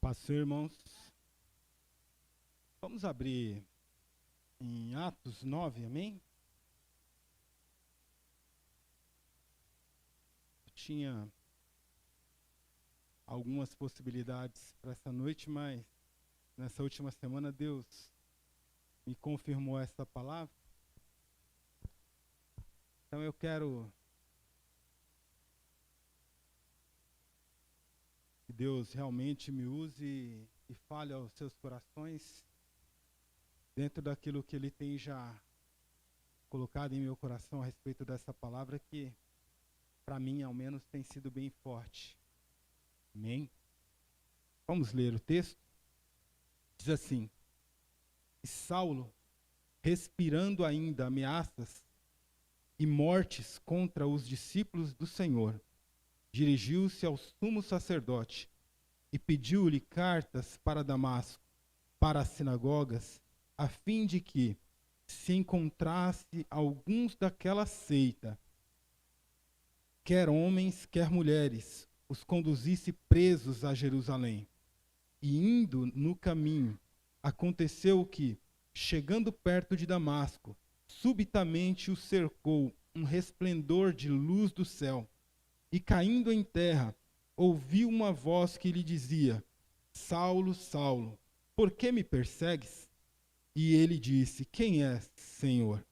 Paz, irmãos. Vamos abrir em Atos 9, amém? Eu tinha algumas possibilidades para essa noite, mas nessa última semana Deus me confirmou essa palavra. Então eu quero que Deus realmente me use e fale aos seus corações dentro daquilo que Ele tem já colocado em meu coração a respeito dessa palavra que, para mim, ao menos, tem sido bem forte. Amém? Vamos ler o texto? Diz assim: E Saulo, respirando ainda ameaças e mortes contra os discípulos do Senhor, dirigiu-se ao sumo sacerdote e pediu-lhe cartas para Damasco, para as sinagogas, a fim de que, se encontrasse alguns daquela seita, quer homens, quer mulheres, os conduzisse presos a Jerusalém. E indo no caminho, aconteceu que, chegando perto de Damasco, subitamente o cercou um resplendor de luz do céu. E caindo em terra, ouviu uma voz que lhe dizia: Saulo, Saulo, por que me persegues? E ele disse: Quem és, Senhor?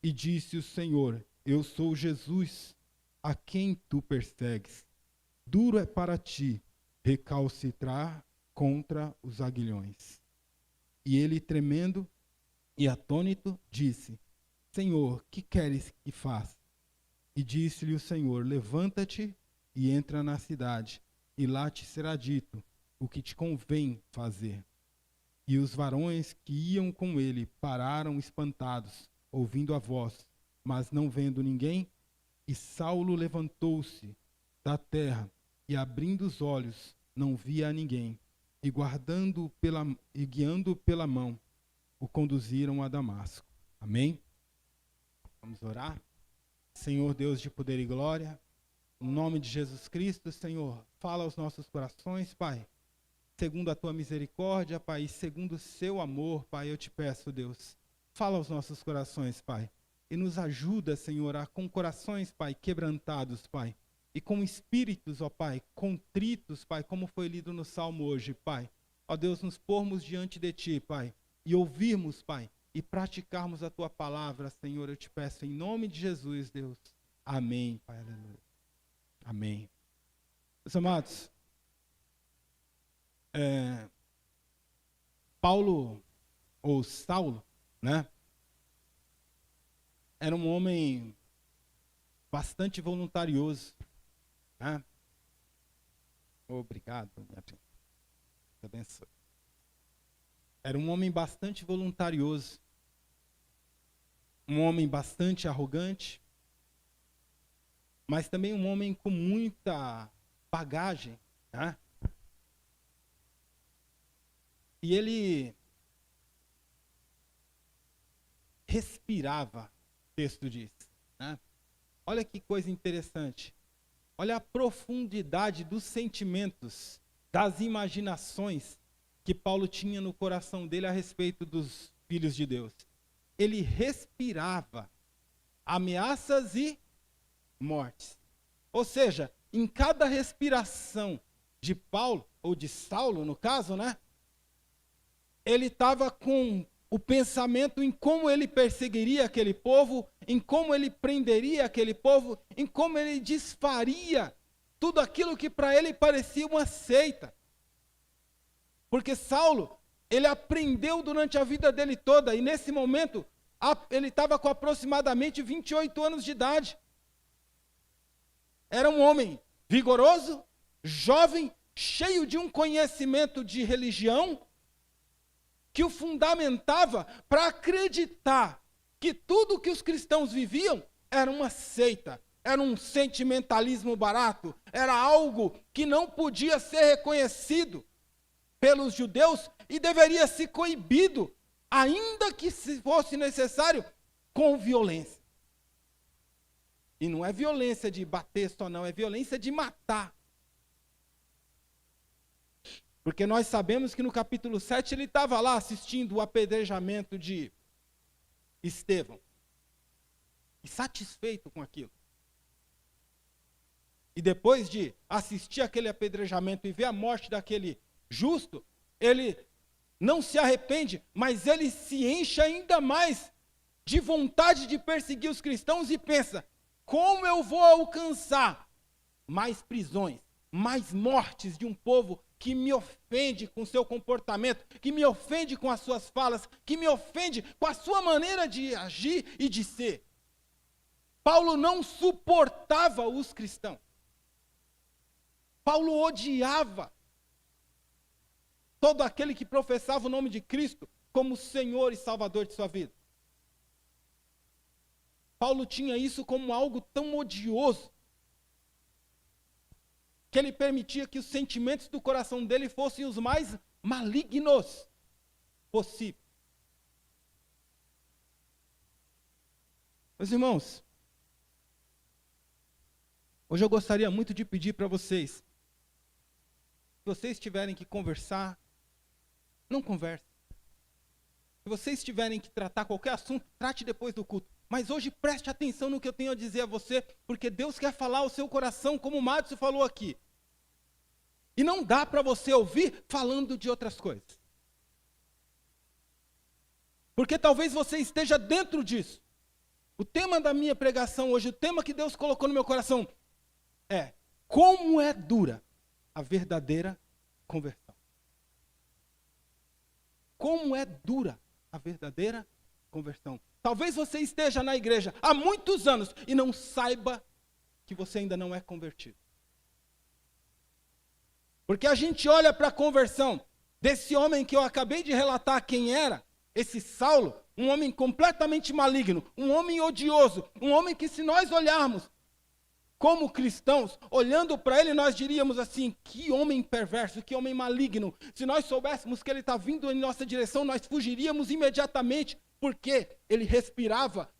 E disse o Senhor: Eu sou Jesus, a quem tu persegues. Duro é para ti recalcitrar contra os aguilhões. E ele, tremendo e atônito, disse: Senhor, que queres que faça? E disse-lhe o Senhor: Levanta-te e entra na cidade, e lá te será dito o que te convém fazer. E os varões que iam com ele pararam espantados, ouvindo a voz, mas não vendo ninguém. E Saulo levantou-se da terra, e abrindo os olhos, não via a ninguém. E guiando pela mão, o conduziram a Damasco. Amém? Vamos orar? Senhor Deus de poder e glória, em nome de Jesus Cristo, Senhor, fala aos nossos corações, Pai, segundo a tua misericórdia, Pai, e segundo o seu amor, Pai, eu te peço, Deus, fala aos nossos corações, Pai, e nos ajuda, Senhor, com corações, Pai, quebrantados, Pai, e com espíritos, ó Pai, contritos, Pai, como foi lido no Salmo hoje, Pai, ó Deus, nos pormos diante de Ti, Pai, e ouvirmos, Pai, e praticarmos a tua palavra, Senhor, eu te peço em nome de Jesus, Deus. Amém, Pai, aleluia. Amém. Meus amados, Paulo, ou Saulo, né, era um homem bastante voluntarioso, né? Obrigado, minha filha. Deus abençoe. Era um homem bastante voluntarioso. Um homem bastante arrogante, mas também um homem com muita bagagem, né? E ele respirava, o texto diz, né? Olha que coisa interessante. Olha a profundidade dos sentimentos, das imaginações que Paulo tinha no coração dele a respeito dos filhos de Deus. Ele respirava ameaças e mortes. Ou seja, em cada respiração de Paulo, ou de Saulo no caso, né? Ele estava com o pensamento em como ele perseguiria aquele povo, em como ele prenderia aquele povo, em como ele desfaria tudo aquilo que para ele parecia uma seita. Porque Saulo, ele aprendeu durante a vida dele toda, e nesse momento, ele estava com aproximadamente 28 anos de idade. Era um homem vigoroso, jovem, cheio de um conhecimento de religião, que o fundamentava para acreditar que tudo que os cristãos viviam era uma seita, era um sentimentalismo barato, era algo que não podia ser reconhecido pelos judeus e deveria ser coibido, ainda que se fosse necessário, com violência. E não é violência de bater só não, é violência de matar. Porque nós sabemos que no capítulo 7 ele estava lá assistindo o apedrejamento de Estevão. E satisfeito com aquilo. E depois de assistir aquele apedrejamento e ver a morte daquele justo, ele não se arrepende, mas ele se enche ainda mais de vontade de perseguir os cristãos e pensa, como eu vou alcançar mais prisões, mais mortes de um povo que me ofende com seu comportamento, que me ofende com as suas falas, que me ofende com a sua maneira de agir e de ser. Paulo não suportava os cristãos. Paulo odiava todo aquele que professava o nome de Cristo como Senhor e Salvador de sua vida. Paulo tinha isso como algo tão odioso, que ele permitia que os sentimentos do coração dele fossem os mais malignos possíveis. Meus irmãos, hoje eu gostaria muito de pedir para vocês, se vocês tiverem que conversar, não conversem. Se vocês tiverem que tratar qualquer assunto, trate depois do culto. Mas hoje preste atenção no que eu tenho a dizer a você, porque Deus quer falar ao seu coração, como o Márcio falou aqui. E não dá para você ouvir falando de outras coisas. Porque talvez você esteja dentro disso. O tema da minha pregação hoje, o tema que Deus colocou no meu coração é como é dura a verdadeira conversão. Como é dura a verdadeira conversão. Talvez você esteja na igreja há muitos anos e não saiba que você ainda não é convertido. Porque a gente olha para a conversão desse homem que eu acabei de relatar quem era, esse Saulo, um homem completamente maligno, um homem odioso, um homem que se nós olharmos como cristãos, olhando para ele nós diríamos assim, que homem perverso, que homem maligno. Se nós soubéssemos que ele está vindo em nossa direção, nós fugiríamos imediatamente, porque ele respirava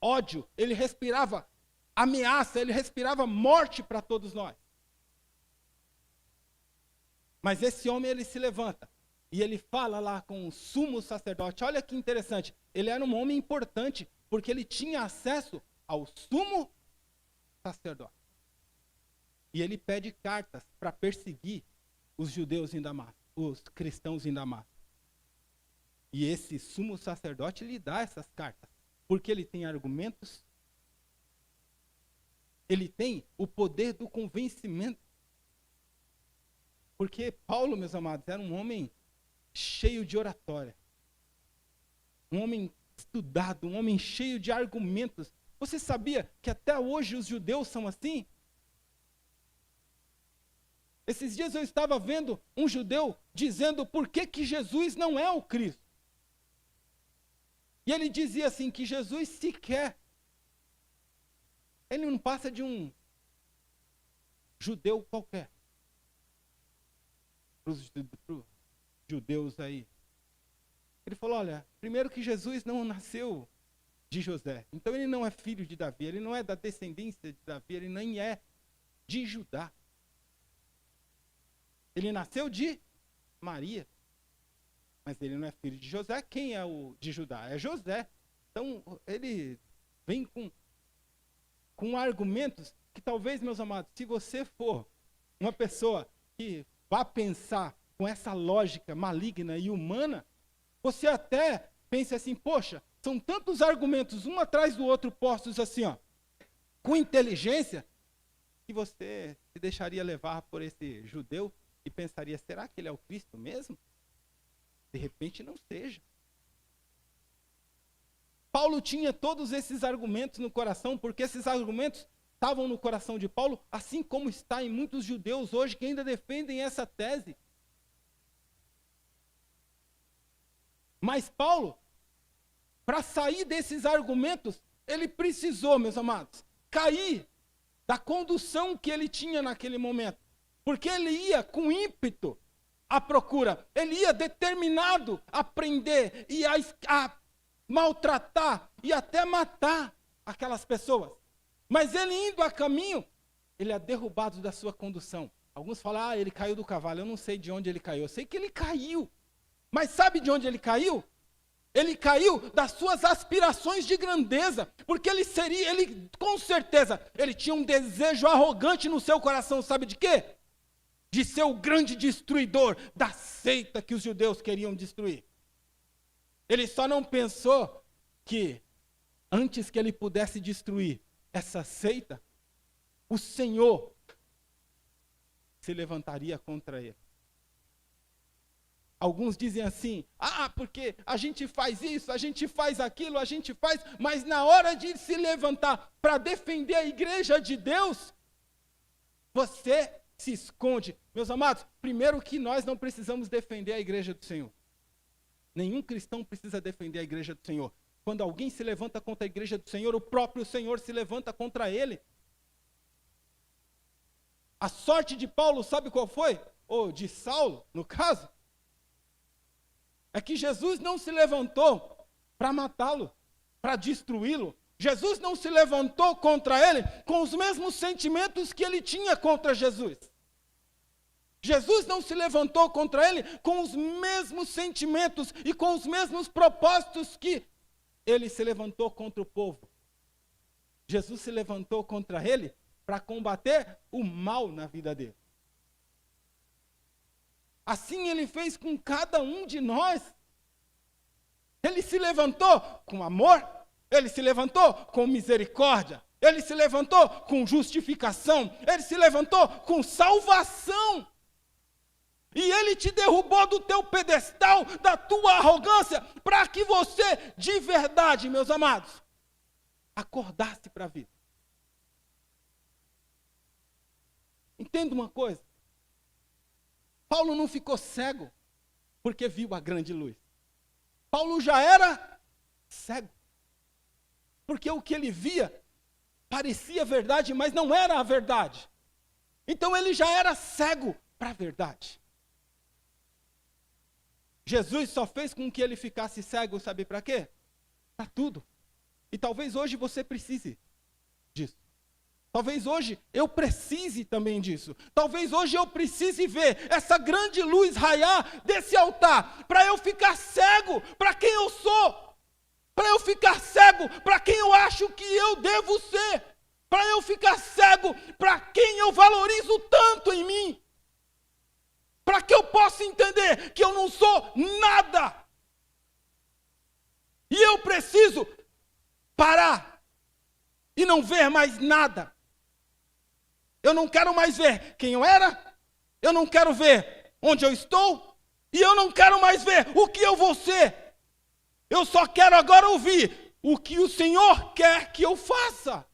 ódio, ele respirava ameaça, ele respirava morte para todos nós. Mas esse homem, ele se levanta e ele fala lá com o sumo sacerdote. Olha que interessante, ele era um homem importante, porque ele tinha acesso ao sumo sacerdote. E ele pede cartas para perseguir os judeus em Damasco, os cristãos em Damasco. E esse sumo sacerdote lhe dá essas cartas, porque ele tem argumentos, ele tem o poder do convencimento. Porque Paulo, meus amados, era um homem cheio de oratória. Um homem estudado, um homem cheio de argumentos. Você sabia que até hoje os judeus são assim? Esses dias eu estava vendo um judeu dizendo por que Jesus não é o Cristo. E ele dizia assim, que Jesus sequer, ele não passa de um judeu qualquer. Para os judeus aí. Ele falou, olha, primeiro que Jesus não nasceu de José. Então ele não é filho de Davi, ele não é da descendência de Davi, ele nem é de Judá. Ele nasceu de Maria. Mas ele não é filho de José. Quem é o de Judá? É José. Então ele vem com argumentos que talvez, meus amados, se você for uma pessoa que vá pensar com essa lógica maligna e humana, você até pense assim, poxa, são tantos argumentos, um atrás do outro, postos assim, ó, com inteligência, que você se deixaria levar por esse judeu e pensaria, será que ele é o Cristo mesmo? De repente não seja. Paulo tinha todos esses argumentos no coração, porque esses argumentos estavam no coração de Paulo, assim como está em muitos judeus hoje que ainda defendem essa tese. Mas Paulo, para sair desses argumentos, ele precisou, meus amados, cair da condução que ele tinha naquele momento. Porque ele ia com ímpeto à procura, ele ia determinado a prender e a maltratar e até matar aquelas pessoas. Mas ele indo a caminho, ele é derrubado da sua condução. Alguns falam, ele caiu do cavalo. Eu não sei de onde ele caiu. Eu sei que ele caiu. Mas sabe de onde ele caiu? Ele caiu das suas aspirações de grandeza. Porque ele com certeza, ele tinha um desejo arrogante no seu coração. Sabe de quê? De ser o grande destruidor da seita que os judeus queriam destruir. Ele só não pensou que, antes que ele pudesse destruir essa seita, o Senhor se levantaria contra ele. Alguns dizem assim, porque a gente faz isso, a gente faz aquilo, mas na hora de se levantar para defender a igreja de Deus, você se esconde. Meus amados, primeiro que nós não precisamos defender a igreja do Senhor. Nenhum cristão precisa defender a igreja do Senhor. Quando alguém se levanta contra a igreja do Senhor, o próprio Senhor se levanta contra ele. A sorte de Paulo, sabe qual foi? Ou de Saulo, no caso? É que Jesus não se levantou para matá-lo, para destruí-lo. Jesus não se levantou contra ele com os mesmos sentimentos que ele tinha contra Jesus. Jesus não se levantou contra ele com os mesmos sentimentos e com os mesmos propósitos que ele se levantou contra o povo. Jesus se levantou contra ele para combater o mal na vida dele. Assim ele fez com cada um de nós. Ele se levantou com amor, ele se levantou com misericórdia, ele se levantou com justificação, ele se levantou com salvação. E ele te derrubou do teu pedestal, da tua arrogância, para que você, de verdade, meus amados, acordasse para a vida. Entenda uma coisa. Paulo não ficou cego porque viu a grande luz. Paulo já era cego. Porque o que ele via parecia verdade, mas não era a verdade. Então ele já era cego para a verdade. Jesus só fez com que ele ficasse cego, sabe para quê? Para tudo. E talvez hoje você precise disso. Talvez hoje eu precise também disso. Talvez hoje eu precise ver essa grande luz raiar desse altar, para eu ficar cego para quem eu sou. Para eu ficar cego para quem eu acho que eu devo ser. Para eu ficar cego para quem eu valorizo tanto em mim. Para que eu possa entender que eu não sou nada. E eu preciso parar e não ver mais nada. Eu não quero mais ver quem eu era, eu não quero ver onde eu estou, e eu não quero mais ver o que eu vou ser. Eu só quero agora ouvir o que o Senhor quer que eu faça.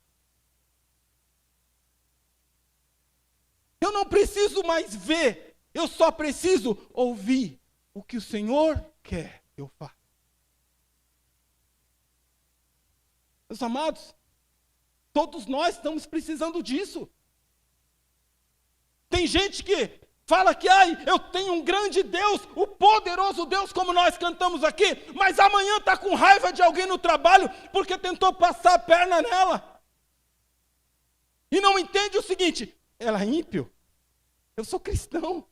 Eu não preciso mais ver, eu só preciso ouvir o que o Senhor quer que eu faça. Meus amados, todos nós estamos precisando disso. Tem gente que fala que eu tenho um grande Deus, o poderoso Deus, como nós cantamos aqui, mas amanhã está com raiva de alguém no trabalho porque tentou passar a perna nela. E não entende o seguinte: ela é ímpio, eu sou cristão.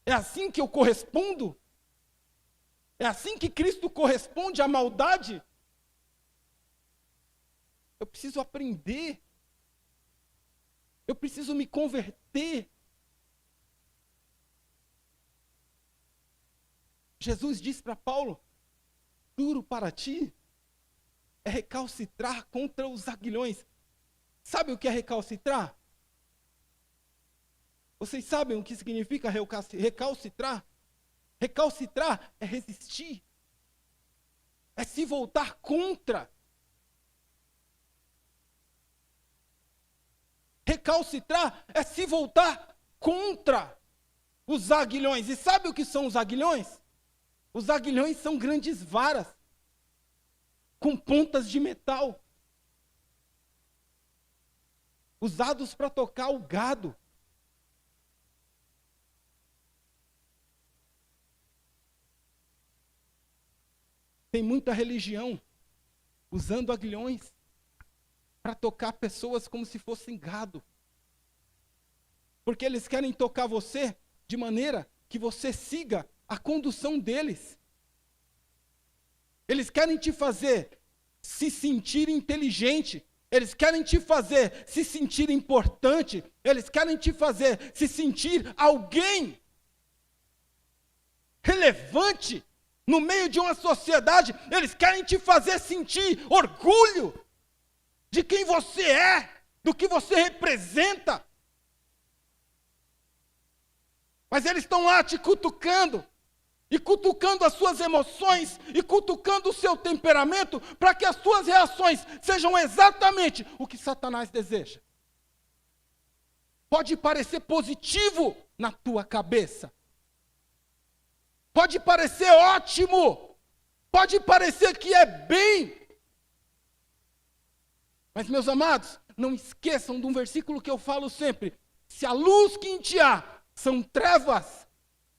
É assim que eu correspondo? É assim que Cristo corresponde à maldade? Eu preciso aprender. Eu preciso me converter. Jesus disse para Paulo: duro para ti é recalcitrar contra os aguilhões. Sabe o que é recalcitrar? Vocês sabem o que significa recalcitrar? Recalcitrar é resistir. É se voltar contra. Recalcitrar é se voltar contra os aguilhões. E sabe o que são os aguilhões? Os aguilhões são grandes varas com pontas de metal, usados para tocar o gado. Tem muita religião usando aguilhões para tocar pessoas como se fossem gado. Porque eles querem tocar você de maneira que você siga a condução deles. Eles querem te fazer se sentir inteligente. Eles querem te fazer se sentir importante. Eles querem te fazer se sentir alguém relevante no meio de uma sociedade. Eles querem te fazer sentir orgulho de quem você é, do que você representa. Mas eles estão lá te cutucando, e cutucando as suas emoções, e cutucando o seu temperamento, para que as suas reações sejam exatamente o que Satanás deseja. Pode parecer positivo na tua cabeça. Pode parecer ótimo. Pode parecer que é bem. Mas, meus amados, não esqueçam de um versículo que eu falo sempre. Se a luz que em ti há são trevas,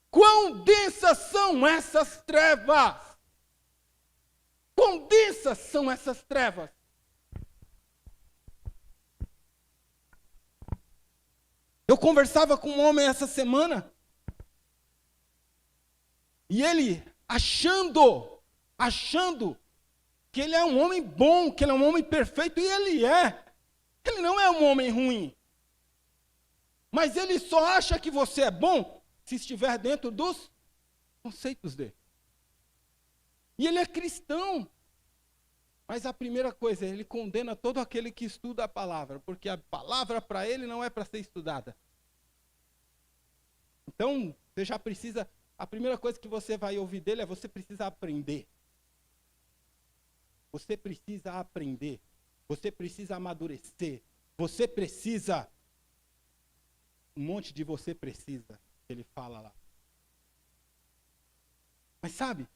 quão densas são essas trevas? Quão densas são essas trevas? Eu conversava com um homem essa semana, e ele achando que ele é um homem bom, que ele é um homem perfeito, e ele é. Ele não é um homem ruim. Mas ele só acha que você é bom se estiver dentro dos conceitos dele. E ele é cristão. Mas a primeira coisa, ele condena todo aquele que estuda a palavra, porque a palavra para ele não é para ser estudada. Então, você já precisa, a primeira coisa que você vai ouvir dele é: você precisa aprender. Você precisa aprender. Você precisa amadurecer. Você precisa. Um monte de você precisa, que ele fala lá. Mas sabe,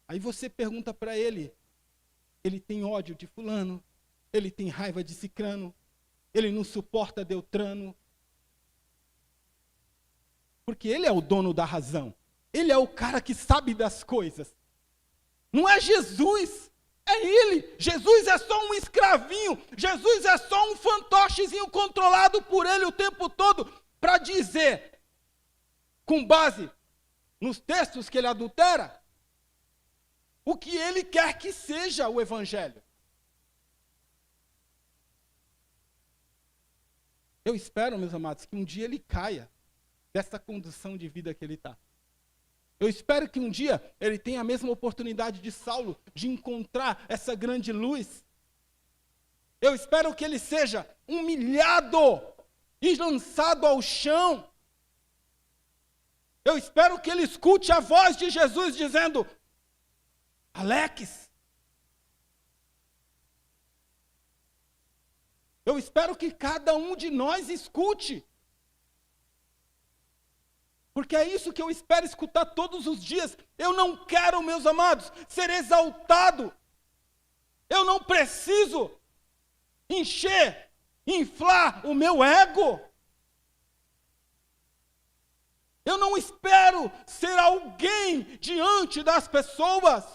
aí você pergunta para ele tem ódio de fulano, ele tem raiva de cicrano, ele não suporta Deltrano. Porque ele é o dono da razão. Ele é o cara que sabe das coisas. Não é Jesus, é ele. Jesus é só um escravinho, Jesus é só um fantochezinho controlado por ele o tempo todo, para dizer, com base nos textos que ele adultera, o que ele quer que seja o evangelho. Eu espero, meus amados, que um dia ele caia dessa condução de vida que ele está. Eu espero que um dia ele tenha a mesma oportunidade de Saulo, de encontrar essa grande luz. Eu espero que ele seja humilhado e lançado ao chão. Eu espero que ele escute a voz de Jesus dizendo: Alex. Eu espero que cada um de nós escute. Porque é isso que eu espero escutar todos os dias. Eu não quero, meus amados, ser exaltado. Eu não preciso inflar o meu ego. Eu não espero ser alguém diante das pessoas.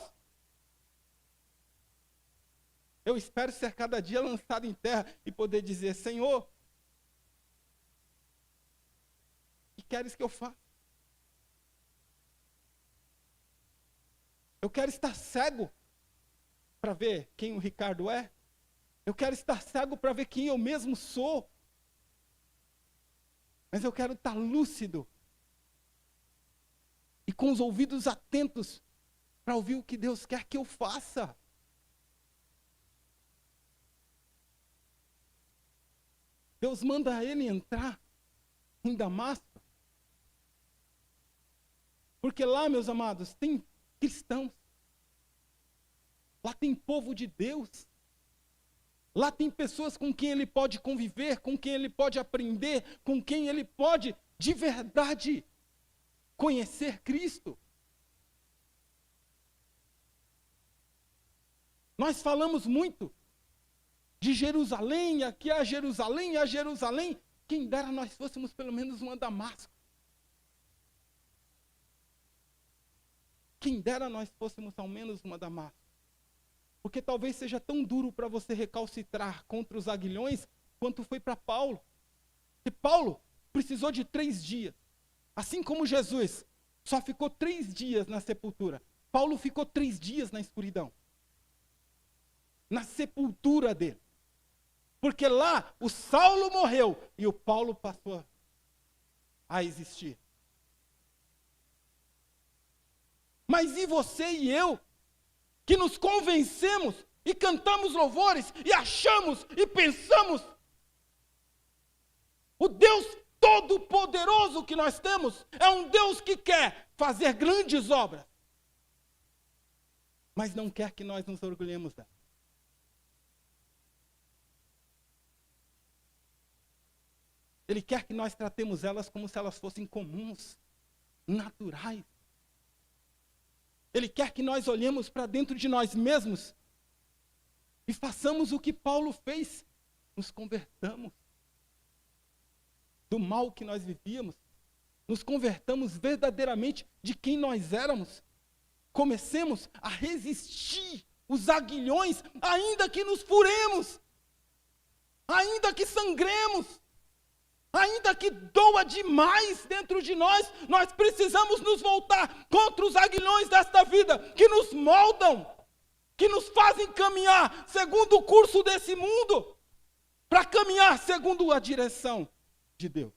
Eu espero ser cada dia lançado em terra e poder dizer: Senhor, o que queres que eu faça? Eu quero estar cego para ver quem o Ricardo é. Eu quero estar cego para ver quem eu mesmo sou. Mas eu quero estar lúcido e com os ouvidos atentos para ouvir o que Deus quer que eu faça. Deus manda ele entrar em Damasco. Porque lá, meus amados, tem cristãos. Lá tem povo de Deus. Lá tem pessoas com quem ele pode conviver, com quem ele pode aprender, com quem ele pode, de verdade, conhecer Cristo. Nós falamos muito de Jerusalém, aqui a Jerusalém, a Jerusalém. Quem dera nós fôssemos pelo menos uma Damasco. Quem dera nós fôssemos ao menos uma Damasco. Porque talvez seja tão duro para você recalcitrar contra os aguilhões, quanto foi para Paulo. E Paulo precisou de 3 dias. Assim como Jesus só ficou 3 dias na sepultura, Paulo ficou 3 dias na escuridão. Na sepultura dele. Porque lá o Saulo morreu e o Paulo passou a existir. Mas e você e eu, que nos convencemos e cantamos louvores e achamos e pensamos, o Deus Todo-Poderoso que nós temos é um Deus que quer fazer grandes obras, mas não quer que nós nos orgulhemos dela. Ele quer que nós tratemos elas como se elas fossem comuns, naturais. Ele quer que nós olhemos para dentro de nós mesmos e façamos o que Paulo fez, nos convertamos do mal que nós vivíamos, nos convertamos verdadeiramente de quem nós éramos, comecemos a resistir os aguilhões, ainda que nos furemos, ainda que sangremos, ainda que doa demais dentro de nós, nós precisamos nos voltar contra os aguilhões desta vida, que nos moldam, que nos fazem caminhar segundo o curso desse mundo, para caminhar segundo a direção de Deus.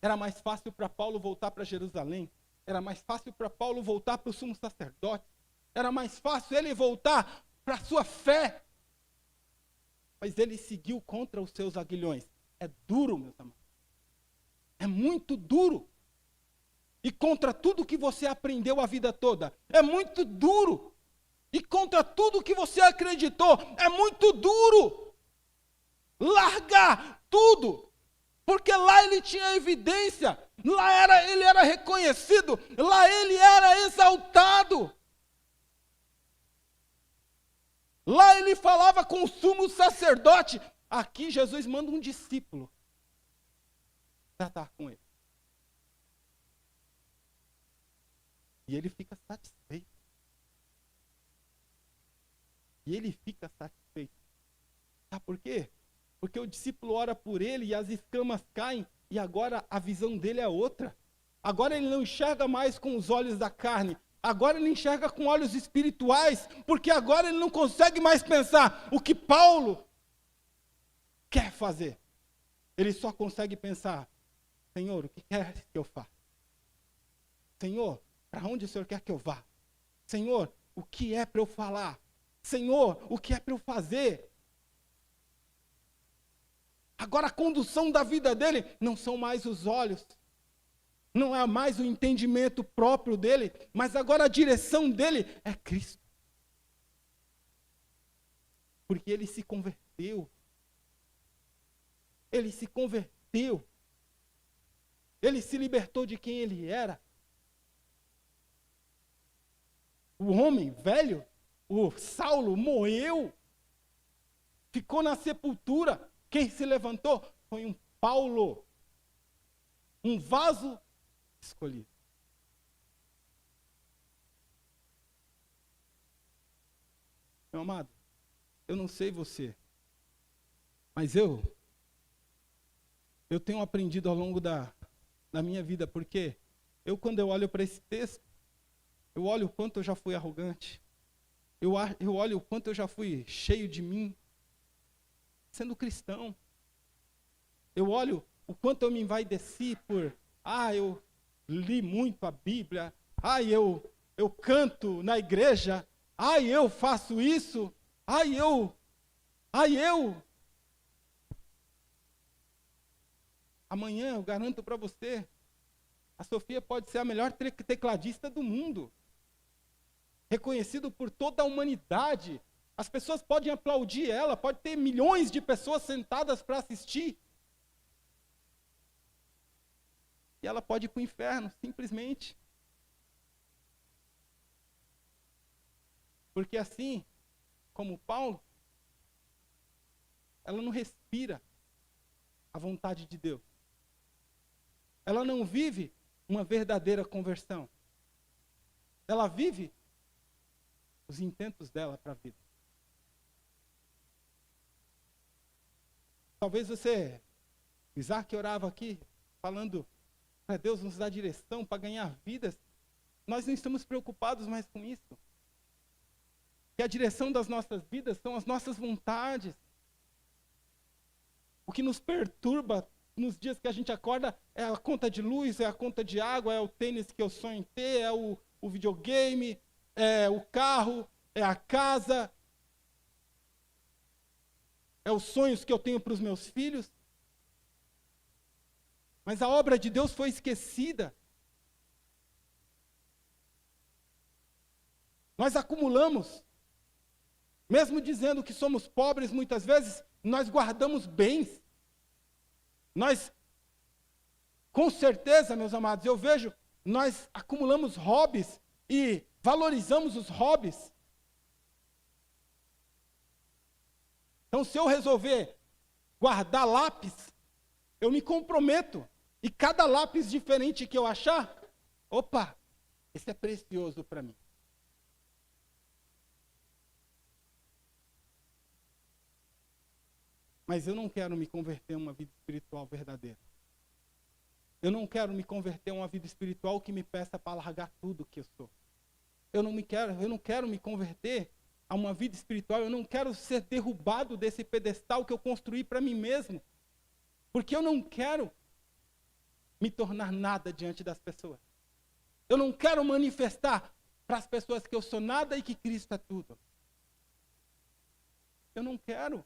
Era mais fácil para Paulo voltar para Jerusalém, era mais fácil para Paulo voltar para o sumo sacerdote, era mais fácil ele voltar para a sua fé, mas ele seguiu contra os seus aguilhões. É duro, meus amados. É muito duro. E contra tudo que você aprendeu a vida toda. É muito duro. E contra tudo que você acreditou. É muito duro. Largar tudo. Porque lá ele tinha evidência. Lá ele era reconhecido. Lá ele era exaltado. Lá ele falava com o sumo sacerdote. Aqui Jesus manda um discípulo tratar com ele. E ele fica satisfeito. E ele fica satisfeito. Sabe por quê? Porque o discípulo ora por ele e as escamas caem. E agora a visão dele é outra. Agora ele não enxerga mais com os olhos da carne. Agora ele enxerga com olhos espirituais, porque agora ele não consegue mais pensar o que Paulo quer fazer. Ele só consegue pensar, Senhor, o que quer que eu faça? Senhor, para onde o Senhor quer que eu vá? Senhor, o que é para eu falar? Senhor, o que é para eu fazer? Agora a condução da vida dele não são mais os olhos. Não é mais o entendimento próprio dele, mas agora a direção dele é Cristo. Porque ele se converteu. Ele se converteu. Ele se libertou de quem ele era. O homem velho, o Saulo, morreu. Ficou na sepultura. Quem se levantou foi um Paulo. Um vaso escolhido. Meu amado, eu não sei você, mas eu tenho aprendido ao longo da minha vida, porque quando eu olho para esse texto, eu olho o quanto eu já fui arrogante, eu olho o quanto eu já fui cheio de mim, sendo cristão. Eu olho o quanto eu me envaideci por, eu li muito a Bíblia, eu canto na igreja, eu faço isso, eu. Amanhã eu garanto para você, a Sofia pode ser a melhor tecladista do mundo, reconhecido por toda a humanidade. As pessoas podem aplaudir ela, pode ter milhões de pessoas sentadas para assistir. E ela pode ir para o inferno, simplesmente. Porque assim, como Paulo, ela não respira a vontade de Deus. Ela não vive uma verdadeira conversão. Ela vive os intentos dela para a vida. Talvez você, Isaac orava aqui, falando para Deus nos dar direção, para ganhar vidas. Nós não estamos preocupados mais com isso. Que a direção das nossas vidas são as nossas vontades. O que nos perturba nos dias que a gente acorda é a conta de luz, é a conta de água, é o tênis que eu sonho em ter, é o videogame, é o carro, é a casa, é os sonhos que eu tenho para os meus filhos. Mas a obra de Deus foi esquecida. Nós acumulamos, mesmo dizendo que somos pobres, muitas vezes, nós guardamos bens. Nós, com certeza, meus amados, eu vejo, nós acumulamos hobbies e valorizamos os hobbies. Então, se eu resolver guardar lápis, eu me comprometo. E cada lápis diferente que eu achar, opa, esse é precioso para mim. Mas eu não quero me converter a uma vida espiritual verdadeira. Eu não quero me converter a uma vida espiritual que me peça para largar tudo que eu sou. Eu não quero me converter a uma vida espiritual, eu não quero ser derrubado desse pedestal que eu construí para mim mesmo. Porque eu não quero me tornar nada diante das pessoas. Eu não quero manifestar para as pessoas que eu sou nada e que Cristo é tudo. Eu não quero.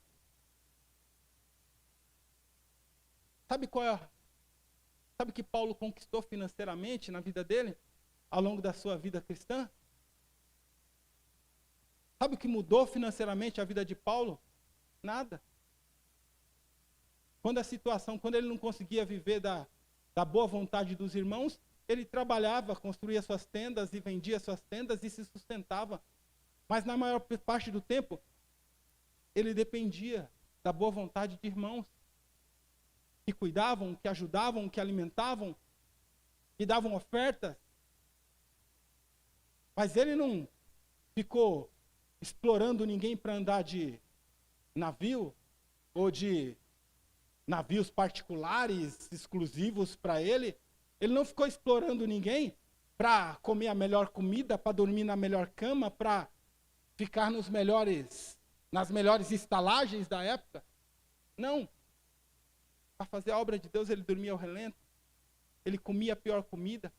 Sabe o que Paulo conquistou financeiramente na vida dele, ao longo da sua vida cristã? Sabe o que mudou financeiramente a vida de Paulo? Nada. Quando ele não conseguia viver da boa vontade dos irmãos, ele trabalhava, construía suas tendas e vendia suas tendas e se sustentava. Mas na maior parte do tempo, ele dependia da boa vontade de irmãos que cuidavam, que ajudavam, que alimentavam, que davam ofertas. Mas ele não ficou explorando ninguém para andar de navio ou de navios particulares, exclusivos para ele. Ele não ficou explorando ninguém para comer a melhor comida, para dormir na melhor cama, para ficar nas melhores estalagens da época. Não. Para fazer a obra de Deus, ele dormia ao relento. Ele comia a pior comida.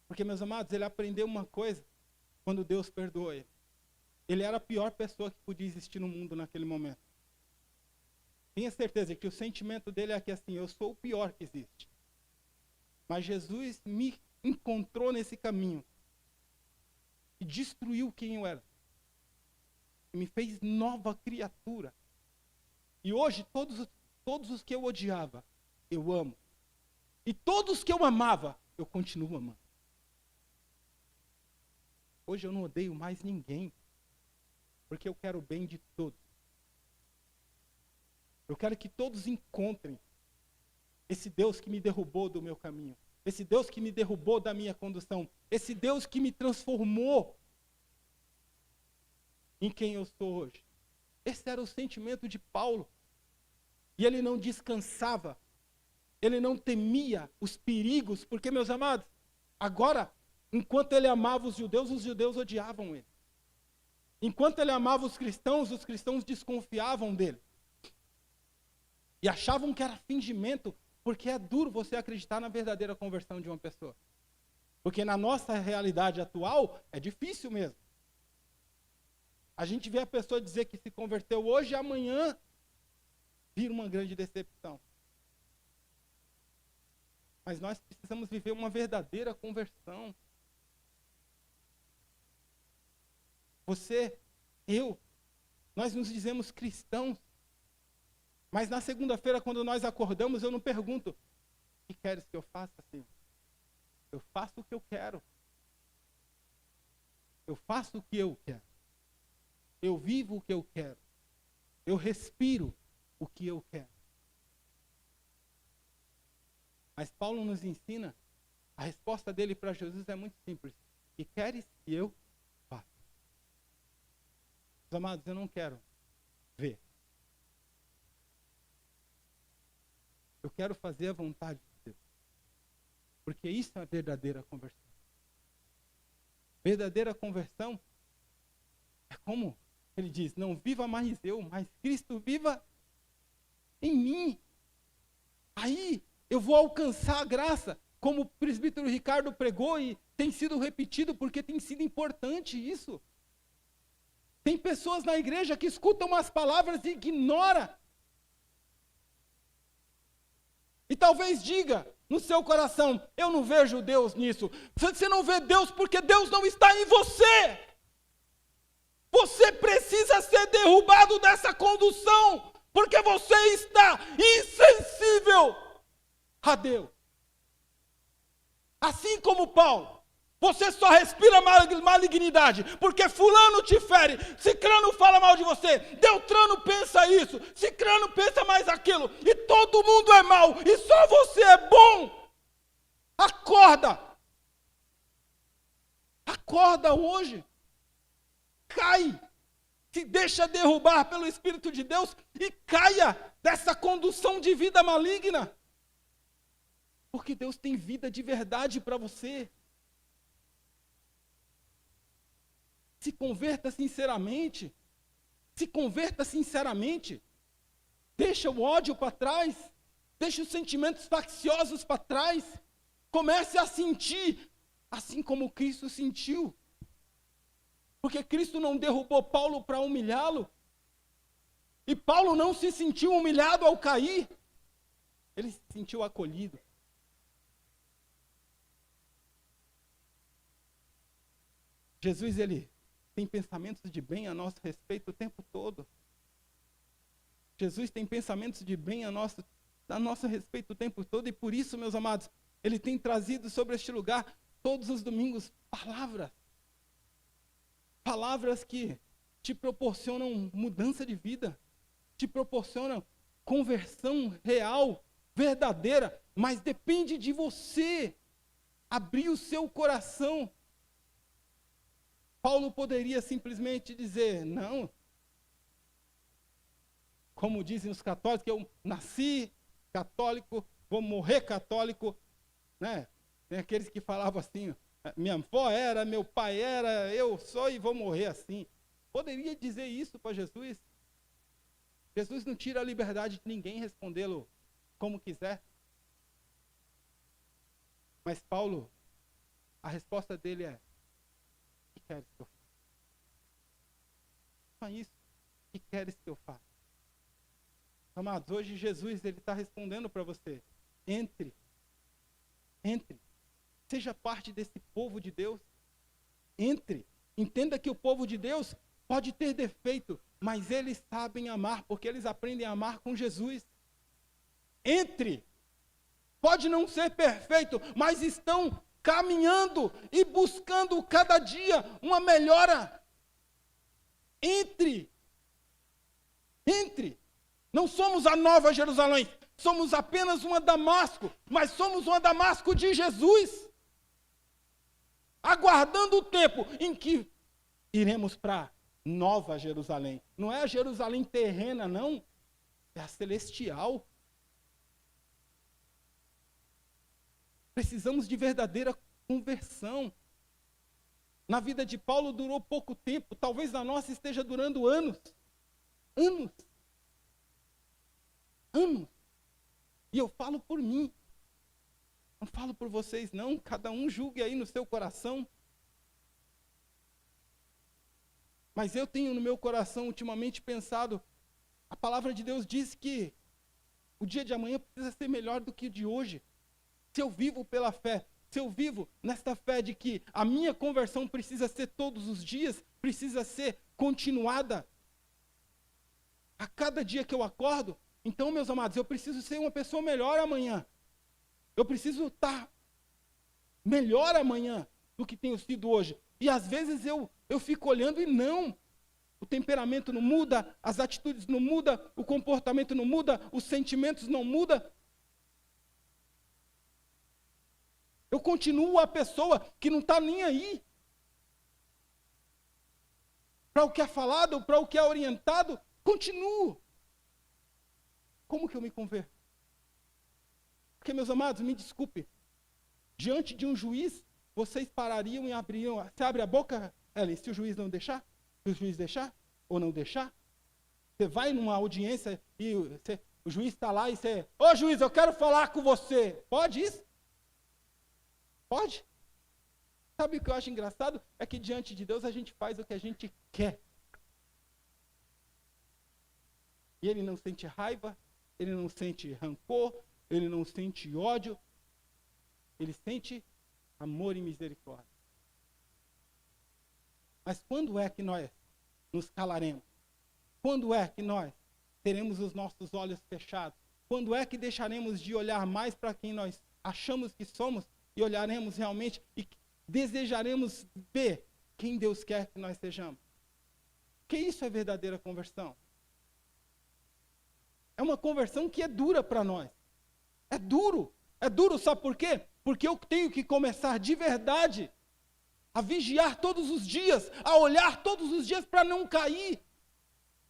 Porque, meus amados, ele aprendeu uma coisa quando Deus perdoou ele. Ele era a pior pessoa que podia existir no mundo naquele momento. Tenha certeza que o sentimento dele é que assim, eu sou o pior que existe. Mas Jesus me encontrou nesse caminho. E destruiu quem eu era. E me fez nova criatura. E hoje, todos os que eu odiava, eu amo. E todos que eu amava, eu continuo amando. Hoje eu não odeio mais ninguém. Porque eu quero o bem de todos. Eu quero que todos encontrem esse Deus que me derrubou do meu caminho. Esse Deus que me derrubou da minha condução. Esse Deus que me transformou em quem eu sou hoje. Esse era o sentimento de Paulo. E ele não descansava. Ele não temia os perigos. Porque, meus amados, agora, enquanto ele amava os judeus odiavam ele. Enquanto ele amava os cristãos desconfiavam dele. E achavam que era fingimento, porque é duro você acreditar na verdadeira conversão de uma pessoa. Porque na nossa realidade atual, é difícil mesmo. A gente vê a pessoa dizer que se converteu hoje e amanhã vira uma grande decepção. Mas nós precisamos viver uma verdadeira conversão. Você, eu, nós nos dizemos cristãos. Mas na segunda-feira, quando nós acordamos, eu não pergunto: o que queres que eu faça, Senhor? Eu faço o que eu quero. Eu faço o que eu quero. Eu vivo o que eu quero. Eu respiro o que eu quero. Mas Paulo nos ensina, a resposta dele para Jesus é muito simples: o que queres que eu faça? Meus amados, eu não quero ver Eu quero fazer a vontade de Deus. Porque isso é a verdadeira conversão. Verdadeira conversão é como ele diz, não viva mais eu, mas Cristo viva em mim. Aí eu vou alcançar a graça, como o presbítero Ricardo pregou e tem sido repetido porque tem sido importante isso. Tem pessoas na igreja que escutam umas palavras e ignoram. E talvez diga no seu coração, eu não vejo Deus nisso. Você não vê Deus porque Deus não está em você. Você precisa ser derrubado dessa condução, porque você está insensível a Deus. Assim como Paulo, você só respira malignidade, porque fulano te fere, cicrano fala mal de você, Deltrano pensa isso, cicrano pensa mais aquilo, e todo mundo é mau, e só você é bom. Acorda! Acorda hoje! Cai! Se deixa derrubar pelo Espírito de Deus e caia dessa condução de vida maligna. Porque Deus tem vida de verdade para você. Se converta sinceramente. Se converta sinceramente. Deixa o ódio para trás. Deixa os sentimentos facciosos para trás. Comece a sentir assim como Cristo sentiu. Porque Cristo não derrubou Paulo para humilhá-lo. E Paulo não se sentiu humilhado ao cair. Ele se sentiu acolhido. Jesus, ele tem pensamentos de bem a nosso respeito o tempo todo. Jesus tem pensamentos de bem a nosso respeito o tempo todo. E por isso, meus amados, ele tem trazido sobre este lugar, todos os domingos, palavras. Palavras que te proporcionam mudança de vida, te proporcionam conversão real, verdadeira, mas depende de você abrir o seu coração. Paulo poderia simplesmente dizer, não, como dizem os católicos, que eu nasci católico, vou morrer católico, né? Tem aqueles que falavam assim, minha avó era, meu pai era, eu sou e vou morrer assim. Poderia dizer isso para Jesus? Jesus não tira a liberdade de ninguém respondê-lo como quiser. Mas Paulo, a resposta dele é, o que queres que eu faça? Só isso, o que queres que eu faça? Amados, hoje Jesus está respondendo para você, entre, seja parte desse povo de Deus, entre, entenda que o povo de Deus pode ter defeito, mas eles sabem amar, porque eles aprendem a amar com Jesus. Entre, pode não ser perfeito, mas estão caminhando e buscando cada dia uma melhora. Entre, não somos a Nova Jerusalém, somos apenas uma Damasco, mas somos uma Damasco de Jesus. Aguardando o tempo em que iremos para Nova Jerusalém. Não é a Jerusalém terrena, não. É a celestial. Precisamos de verdadeira conversão. Na vida de Paulo durou pouco tempo. Talvez na nossa esteja durando anos. Anos. E eu falo por mim. Não falo por vocês, não. Cada um julgue aí no seu coração. Mas eu tenho no meu coração ultimamente pensado, a palavra de Deus diz que o dia de amanhã precisa ser melhor do que o de hoje. Se eu vivo pela fé, se eu vivo nesta fé de que a minha conversão precisa ser todos os dias, precisa ser continuada a cada dia que eu acordo, então, meus amados, eu preciso ser uma pessoa melhor amanhã. Eu preciso estar melhor amanhã do que tenho sido hoje. E às vezes eu fico olhando e não. O temperamento não muda, as atitudes não mudam, o comportamento não muda, os sentimentos não mudam. Eu continuo a pessoa que não está nem aí para o que é falado, para o que é orientado. Continuo. Como que eu me converto? Porque, meus amados, me desculpe, diante de um juiz, vocês parariam e abririam, você abre a boca, Ellen, se o juiz não deixar? Se o juiz deixar ou não deixar? Você vai numa audiência e o juiz está lá e você, ô juiz, eu quero falar com você. Pode isso? Pode? Sabe o que eu acho engraçado? É que diante de Deus a gente faz o que a gente quer. E ele não sente raiva, ele não sente rancor, ele não sente ódio, ele sente amor e misericórdia. Mas quando é que nós nos calaremos? Quando é que nós teremos os nossos olhos fechados? Quando é que deixaremos de olhar mais para quem nós achamos que somos e olharemos realmente e desejaremos ver quem Deus quer que nós sejamos? Porque isso é verdadeira conversão. É uma conversão que é dura para nós. É duro. É duro, sabe por quê? Porque eu tenho que começar de verdade a vigiar todos os dias, a olhar todos os dias para não cair.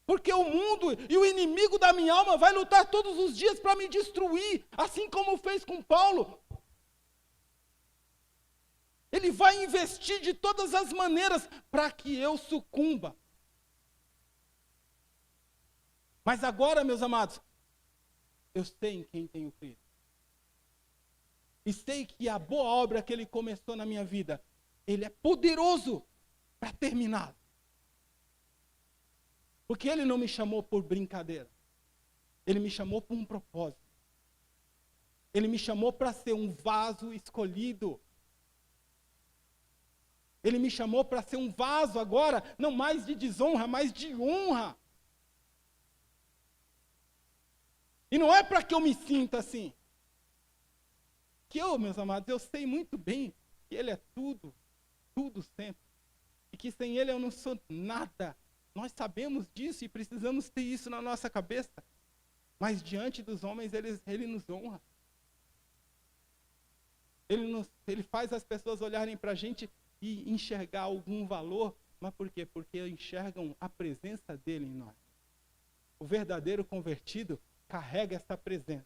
Porque o mundo e o inimigo da minha alma vai lutar todos os dias para me destruir, assim como fez com Paulo. Ele vai investir de todas as maneiras para que eu sucumba. Mas agora, meus amados, eu sei em quem tenho crido. E sei que a boa obra que ele começou na minha vida, ele é poderoso para terminar. Porque ele não me chamou por brincadeira. Ele me chamou por um propósito. Ele me chamou para ser um vaso escolhido. Ele me chamou para ser um vaso agora, não mais de desonra, mas de honra. E não é para que eu me sinta assim. Que eu, meus amados, eu sei muito bem que ele é tudo, tudo sempre. E que sem ele eu não sou nada. Nós sabemos disso e precisamos ter isso na nossa cabeça. Mas diante dos homens, ele nos honra. Ele faz as pessoas olharem para a gente e enxergar algum valor. Mas por quê? Porque enxergam a presença dele em nós. O verdadeiro convertido carrega essa presença.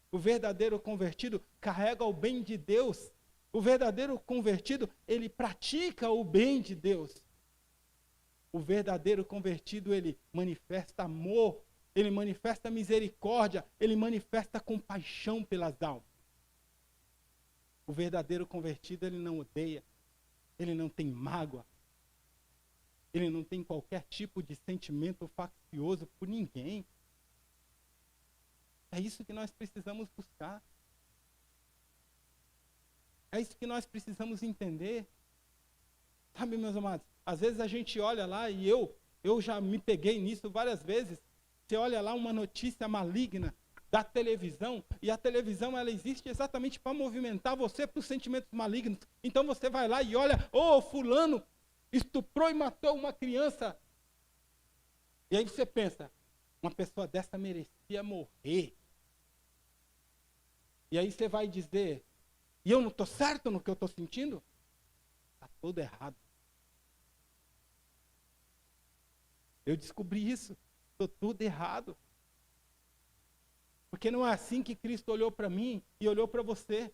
O verdadeiro convertido carrega o bem de Deus. O verdadeiro convertido, ele pratica o bem de Deus. O verdadeiro convertido, ele manifesta amor, ele manifesta misericórdia, ele manifesta compaixão pelas almas. O verdadeiro convertido, ele não odeia, ele não tem mágoa, ele não tem qualquer tipo de sentimento faccioso por ninguém. É isso que nós precisamos buscar. É isso que nós precisamos entender. Sabe, meus amados, às vezes a gente olha lá e eu já me peguei nisso várias vezes. Você olha lá uma notícia maligna da televisão, e a televisão ela existe exatamente para movimentar você para os sentimentos malignos. Então você vai lá e olha, fulano estuprou e matou uma criança. E aí você pensa, uma pessoa dessa merecia morrer. E aí você vai dizer, e eu não estou certo no que eu estou sentindo? Está tudo errado. Eu descobri isso. Estou tudo errado. Porque não é assim que Cristo olhou para mim e olhou para você.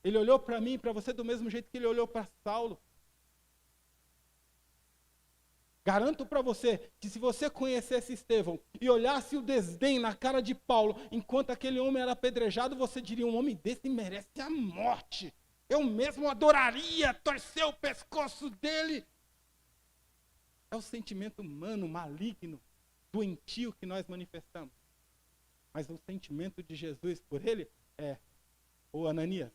Ele olhou para mim e para você do mesmo jeito que ele olhou para Saulo. Garanto para você que se você conhecesse Estevão e olhasse o desdém na cara de Paulo, enquanto aquele homem era apedrejado, você diria, um homem desse merece a morte. Eu mesmo adoraria torcer o pescoço dele. É o sentimento humano, maligno, doentio que nós manifestamos. Mas o sentimento de Jesus por ele é, Ananias,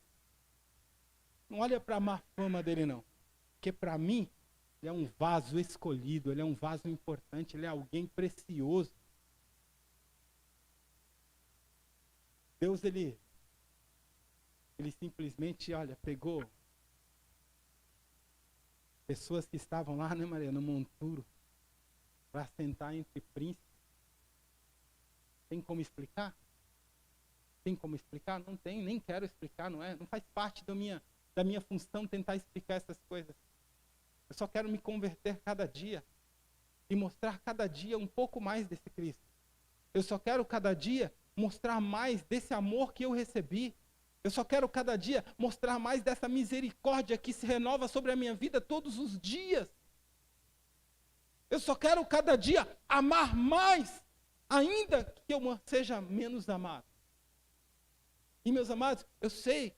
não olha para a má fama dele não. Porque para mim, ele é um vaso escolhido, ele é um vaso importante, ele é alguém precioso. Deus, ele simplesmente, pegou pessoas que estavam lá, né, Maria, no monturo, para sentar entre príncipes. Tem como explicar? Tem como explicar? Não tem, nem quero explicar, não faz parte da minha função tentar explicar essas coisas. Eu só quero me converter cada dia e mostrar cada dia um pouco mais desse Cristo. Eu só quero cada dia mostrar mais desse amor que eu recebi. Eu só quero cada dia mostrar mais dessa misericórdia que se renova sobre a minha vida todos os dias. Eu só quero cada dia amar mais, ainda que eu seja menos amado. E meus amados, eu sei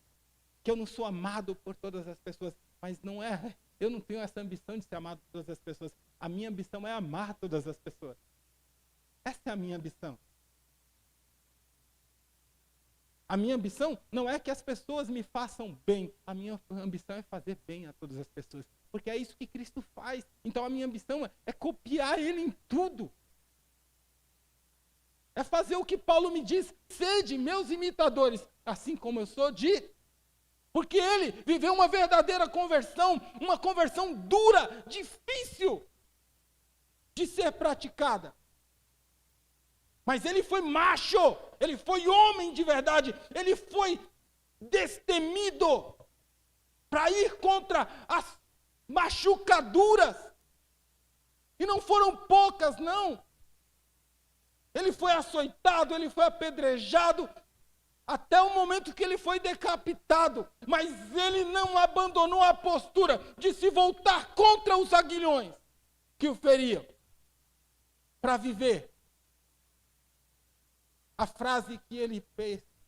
que eu não sou amado por todas as pessoas, mas eu não tenho essa ambição de ser amado por todas as pessoas. A minha ambição é amar todas as pessoas. Essa é a minha ambição. A minha ambição não é que as pessoas me façam bem. A minha ambição é fazer bem a todas as pessoas. Porque é isso que Cristo faz. Então a minha ambição é copiar Ele em tudo. É fazer o que Paulo me diz. Sede meus imitadores, assim como eu sou de... Porque ele viveu uma verdadeira conversão, uma conversão dura, difícil de ser praticada. Mas ele foi macho, ele foi homem de verdade, ele foi destemido para ir contra as machucaduras. E não foram poucas, não. Ele foi açoitado, ele foi apedrejado, até o momento que ele foi decapitado. Mas ele não abandonou a postura de se voltar contra os aguilhões que o feriam, para viver. A frase que ele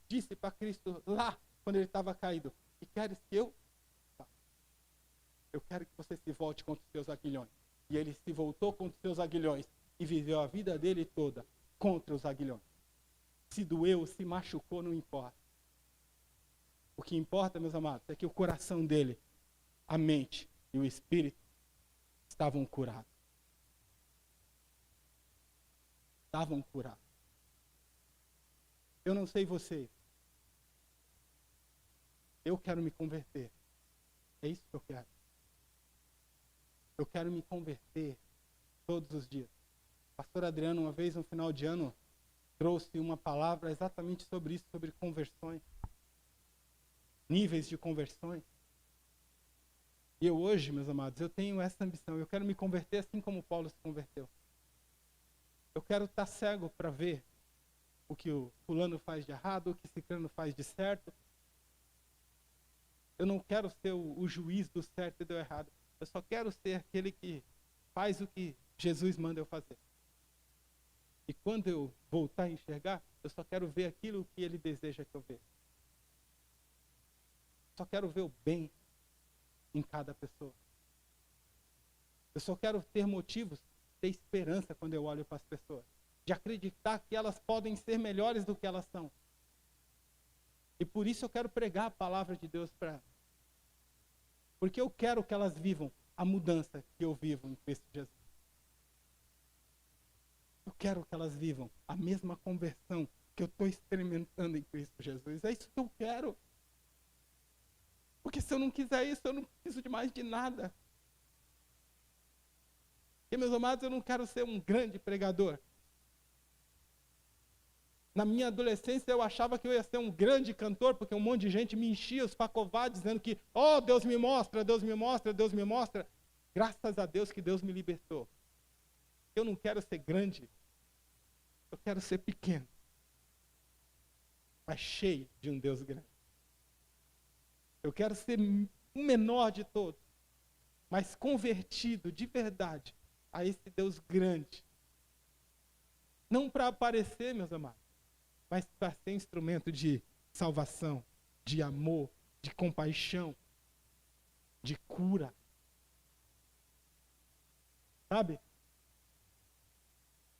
disse para Cristo lá, quando ele estava caído: "E queres que eu quero que você se volte contra os seus aguilhões." E ele se voltou contra os seus aguilhões e viveu a vida dele toda contra os aguilhões. Se doeu, se machucou, não importa. O que importa, meus amados, é que o coração dele, a mente e o espírito estavam curados. Estavam curados. Eu não sei vocês. Eu quero me converter. É isso que eu quero. Eu quero me converter todos os dias. O pastor Adriano, uma vez, no final de ano, trouxe uma palavra exatamente sobre isso, sobre conversões. Níveis de conversões. E eu hoje, meus amados, eu tenho essa ambição. Eu quero me converter assim como Paulo se converteu. Eu quero estar cego para ver o que o fulano faz de errado, o que ciclano faz de certo. Eu não quero ser o juiz do certo e do errado. Eu só quero ser aquele que faz o que Jesus manda eu fazer. E quando eu voltar a enxergar, eu só quero ver aquilo que Ele deseja que eu veja. Só quero ver o bem em cada pessoa. Eu só quero ter motivos, ter esperança quando eu olho para as pessoas. De acreditar que elas podem ser melhores do que elas são. E por isso eu quero pregar a palavra de Deus para elas. Porque eu quero que elas vivam a mudança que eu vivo em Cristo Jesus. Eu quero que elas vivam a mesma conversão que eu estou experimentando em Cristo Jesus. É isso que eu quero. Porque se eu não quiser isso, eu não preciso de mais de nada. Porque, meus amados, eu não quero ser um grande pregador. Na minha adolescência, eu achava que eu ia ser um grande cantor, porque um monte de gente me enchia os pacovados, dizendo que, oh, Deus me mostra, Deus me mostra, Deus me mostra. Graças a Deus que Deus me libertou. Eu não quero ser grande, eu quero ser pequeno, mas cheio de um Deus grande. Eu quero ser o menor de todos, mas convertido de verdade a esse Deus grande. Não para aparecer, meus amados, mas para ser instrumento de salvação, de amor, de compaixão, de cura. Sabe?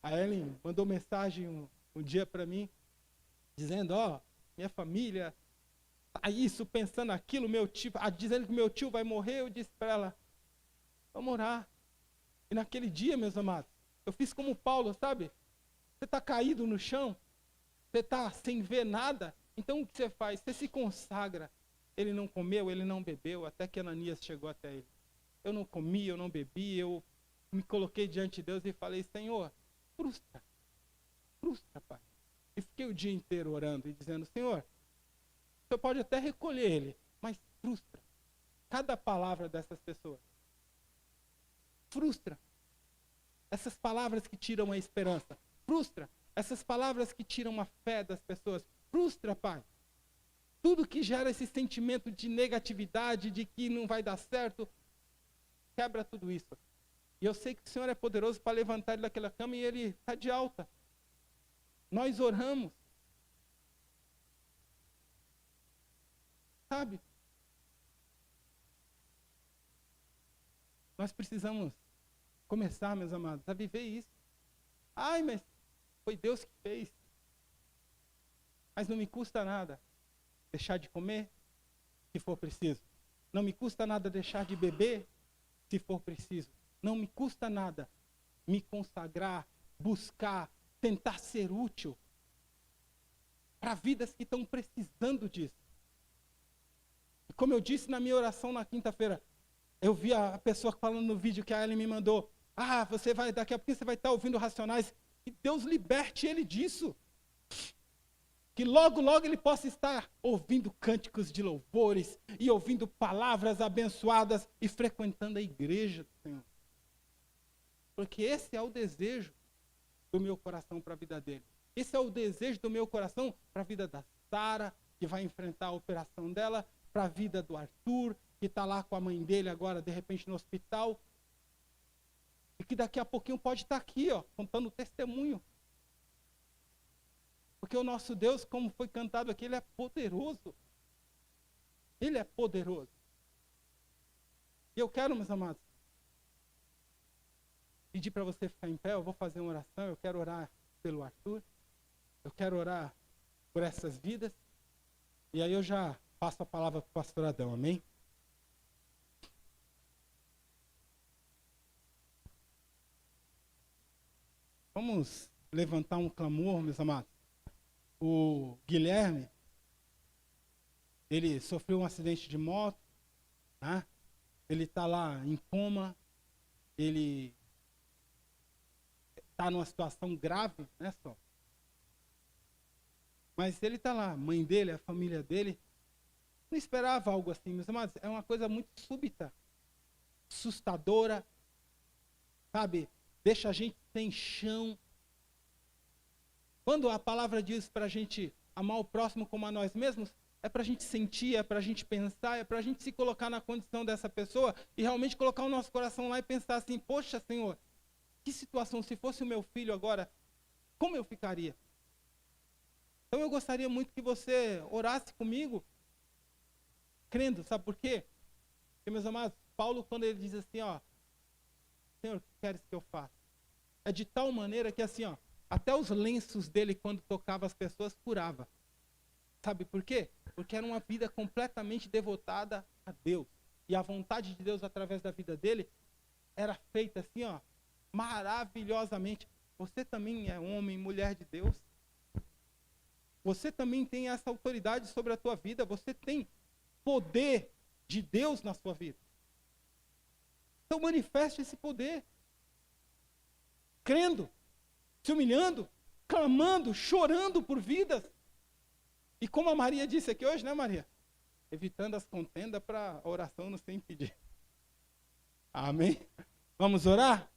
A Ellen mandou mensagem um dia para mim, dizendo, minha família tá isso, pensando aquilo, meu tio, dizendo que meu tio vai morrer. Eu disse para ela, vamos orar. E naquele dia, meus amados, eu fiz como Paulo, sabe? Você está caído no chão, você está sem ver nada, então o que você faz? Você se consagra. Ele não comeu, ele não bebeu, até que Ananias chegou até ele. Eu não comi, eu não bebi, eu me coloquei diante de Deus e falei, Senhor, frustra, Pai. E fiquei o dia inteiro orando e dizendo, Senhor, o Senhor pode até recolher ele, mas frustra cada palavra dessas pessoas. Frustra essas palavras que tiram a esperança. Frustra essas palavras que tiram a fé das pessoas. Frustra, Pai. Tudo que gera esse sentimento de negatividade, de que não vai dar certo, quebra tudo isso. E eu sei que o Senhor é poderoso para levantar ele daquela cama e ele está de alta. Nós oramos. Sabe? Nós precisamos começar, meus amados, a viver isso. Ai, mas foi Deus que fez. Mas não me custa nada deixar de comer, se for preciso. Não me custa nada deixar de beber, se for preciso. Não me custa nada me consagrar, buscar, tentar ser útil para vidas que estão precisando disso. E como eu disse na minha oração na quinta-feira, eu vi a pessoa falando no vídeo que a Ellen me mandou. Você vai, daqui a pouco você vai estar ouvindo Racionais. Que Deus liberte ele disso. Que logo, logo ele possa estar ouvindo cânticos de louvores e ouvindo palavras abençoadas e frequentando a igreja do Senhor. Porque esse é o desejo do meu coração para a vida dele. Esse é o desejo do meu coração para a vida da Sara, que vai enfrentar a operação dela, para a vida do Arthur, que está lá com a mãe dele agora, de repente, no hospital. E que daqui a pouquinho pode estar aqui, contando testemunho. Porque o nosso Deus, como foi cantado aqui, Ele é poderoso. Ele é poderoso. E eu quero, meus amados, pedir para você ficar em pé. Eu vou fazer uma oração. Eu quero orar pelo Arthur. Eu quero orar por essas vidas. E aí eu já passo a palavra para o pastor Adão. Amém? Vamos levantar um clamor, meus amados. O Guilherme, ele sofreu um acidente de moto, né? Ele está lá em coma, ele está numa situação grave, né, só? Mas ele está lá, a mãe dele, a família dele, não esperava algo assim, meus amados. É uma coisa muito súbita, assustadora, sabe? Deixa a gente sem chão. Quando a palavra diz para a gente amar o próximo como a nós mesmos, é para a gente sentir, é para a gente pensar, é para a gente se colocar na condição dessa pessoa e realmente colocar o nosso coração lá e pensar assim, poxa, Senhor, que situação, se fosse o meu filho agora, como eu ficaria? Então eu gostaria muito que você orasse comigo, crendo, sabe por quê? Porque, meus amados, Paulo, quando ele diz assim, Senhor, o que queres que eu faça? É de tal maneira que assim, até os lenços dele, quando tocava as pessoas, curava. Sabe por quê? Porque era uma vida completamente devotada a Deus. E a vontade de Deus através da vida dele era feita assim, maravilhosamente. Você também é homem, mulher de Deus. Você também tem essa autoridade sobre a tua vida. Você tem poder de Deus na sua vida. Então manifeste esse poder. Crendo, se humilhando, clamando, chorando por vidas. E como a Maria disse aqui hoje, né, Maria? Evitando as contendas para a oração não ser impedida. Amém? Vamos orar?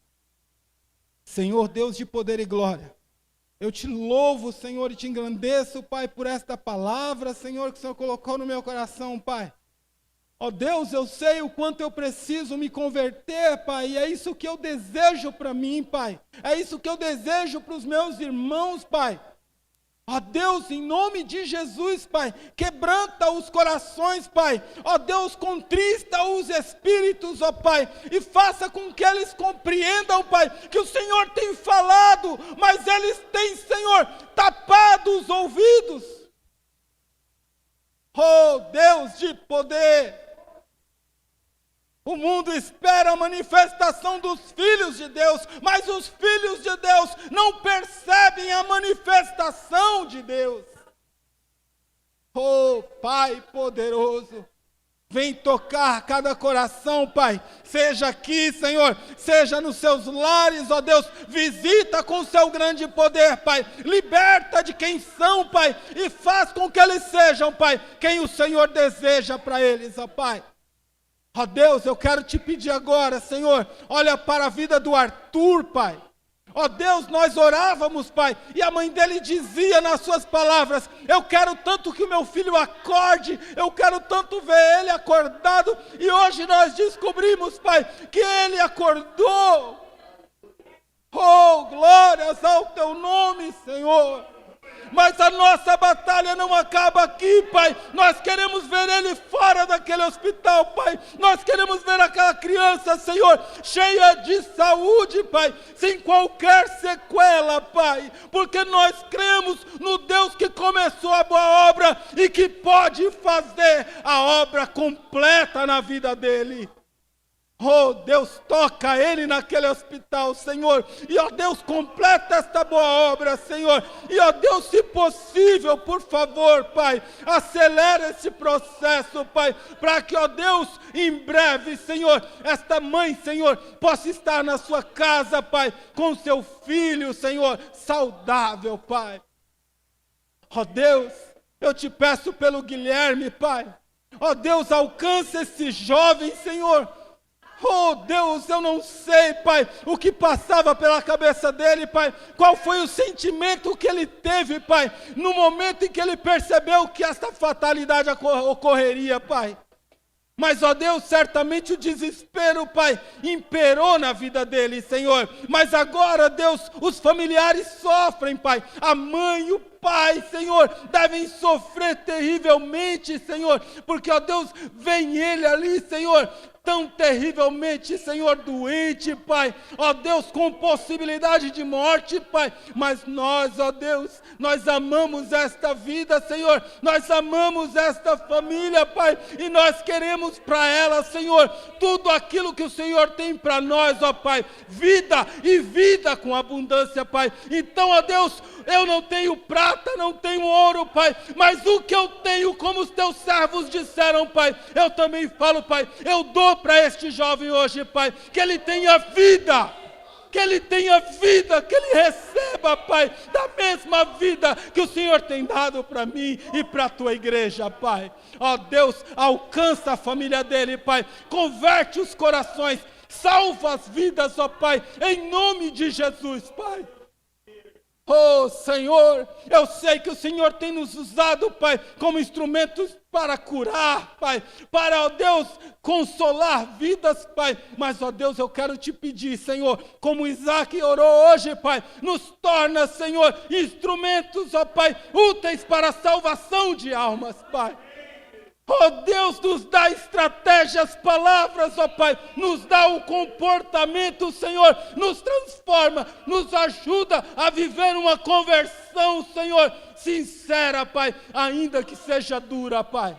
Senhor Deus de poder e glória, eu te louvo, Senhor, e te engrandeço, Pai, por esta palavra, Senhor, que o Senhor colocou no meu coração, Pai. Ó Deus, eu sei o quanto eu preciso me converter, Pai, e é isso que eu desejo para mim, Pai. É isso que eu desejo para os meus irmãos, Pai. Ó Deus, em nome de Jesus, Pai, quebranta os corações, Pai. Ó Deus, contrista os espíritos, ó Pai, e faça com que eles compreendam, Pai, que o Senhor tem falado, mas eles têm, Senhor, tapado os ouvidos. Oh Deus de poder, o mundo espera a manifestação dos filhos de Deus, mas os filhos de Deus não percebem a manifestação de Deus. Oh, Pai poderoso, vem tocar cada coração, Pai, seja aqui, Senhor, seja nos seus lares, ó Deus, visita com o seu grande poder, Pai, liberta de quem são, Pai, e faz com que eles sejam, Pai, quem o Senhor deseja para eles, ó Pai. Ó Deus, eu quero te pedir agora, Senhor, olha para a vida do Arthur, Pai. Ó Deus, nós orávamos, Pai, e a mãe dele dizia nas suas palavras: eu quero tanto que o meu filho acorde, eu quero tanto ver ele acordado, e hoje nós descobrimos, Pai, que ele acordou. Oh, glórias ao teu nome, Senhor. Mas a nossa batalha não acaba aqui, Pai. Nós queremos ver ele fora daquele hospital, Pai. Nós queremos ver aquela criança, Senhor, cheia de saúde, Pai, sem qualquer sequela, Pai. Porque nós cremos no Deus que começou a boa obra e que pode fazer a obra completa na vida dele. Oh, Deus, toca ele naquele hospital, Senhor. E, ó Deus, completa esta boa obra, Senhor. E, ó Deus, se possível, por favor, Pai, acelera esse processo, Pai, para que, ó Deus, em breve, Senhor, esta mãe, Senhor, possa estar na sua casa, Pai, com seu filho, Senhor, saudável, Pai. Ó Deus, eu te peço pelo Guilherme, Pai. Ó Deus, alcança esse jovem, Senhor. Oh Deus, eu não sei, Pai, o que passava pela cabeça dele, Pai, qual foi o sentimento que ele teve, Pai, no momento em que ele percebeu que esta fatalidade ocorreria, Pai. Mas, ó Deus, certamente o desespero, Pai, imperou na vida dele, Senhor. Mas agora, Deus, os familiares sofrem, Pai, a mãe e o Pai, Senhor, devem sofrer terrivelmente, Senhor, porque, ó Deus, vem ele ali, Senhor, tão terrivelmente, Senhor, doente, Pai, ó Deus, com possibilidade de morte, Pai, mas nós, ó Deus, nós amamos esta vida, Senhor, nós amamos esta família, Pai, e nós queremos para ela, Senhor, tudo aquilo que o Senhor tem para nós, ó Pai, vida e vida com abundância, Pai. Então, ó Deus, eu não tenho prata, não tenho ouro, Pai, mas o que eu tenho, como os teus servos disseram, Pai, eu também falo, Pai, eu dou para este jovem hoje, Pai, que ele tenha vida, que ele tenha vida, que ele receba, Pai, da mesma vida que o Senhor tem dado para mim e para a tua igreja, Pai. Ó Deus, alcança a família dele, Pai, converte os corações, salva as vidas, ó Pai, em nome de Jesus, Pai. Oh Senhor, eu sei que o Senhor tem nos usado, Pai, como instrumentos para curar, Pai, para, ó Deus, consolar vidas, Pai, mas, ó Deus, eu quero te pedir, Senhor, como Isaac orou hoje, Pai, nos torna, Senhor, instrumentos, ó Pai, úteis para a salvação de almas, Pai. Oh Deus, nos dá estratégias, palavras, ó Pai, nos dá o comportamento, Senhor, nos transforma, nos ajuda a viver uma conversão, Senhor, sincera, Pai, ainda que seja dura, Pai.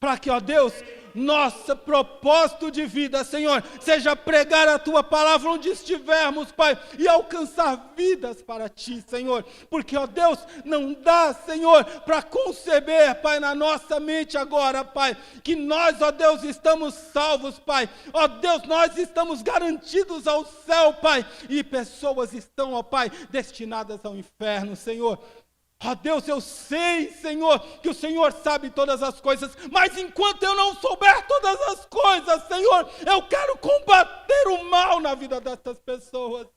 Para que, ó Deus, nosso propósito de vida, Senhor, seja pregar a Tua palavra onde estivermos, Pai, e alcançar vidas para Ti, Senhor, porque, ó Deus, não dá, Senhor, para conceber, Pai, na nossa mente agora, Pai, que nós, ó Deus, estamos salvos, Pai, ó Deus, nós estamos garantidos ao céu, Pai, e pessoas estão, ó Pai, destinadas ao inferno, Senhor. Ó Deus, eu sei, Senhor, que o Senhor sabe todas as coisas, mas enquanto eu não souber todas as coisas, Senhor, eu quero combater o mal na vida dessas pessoas.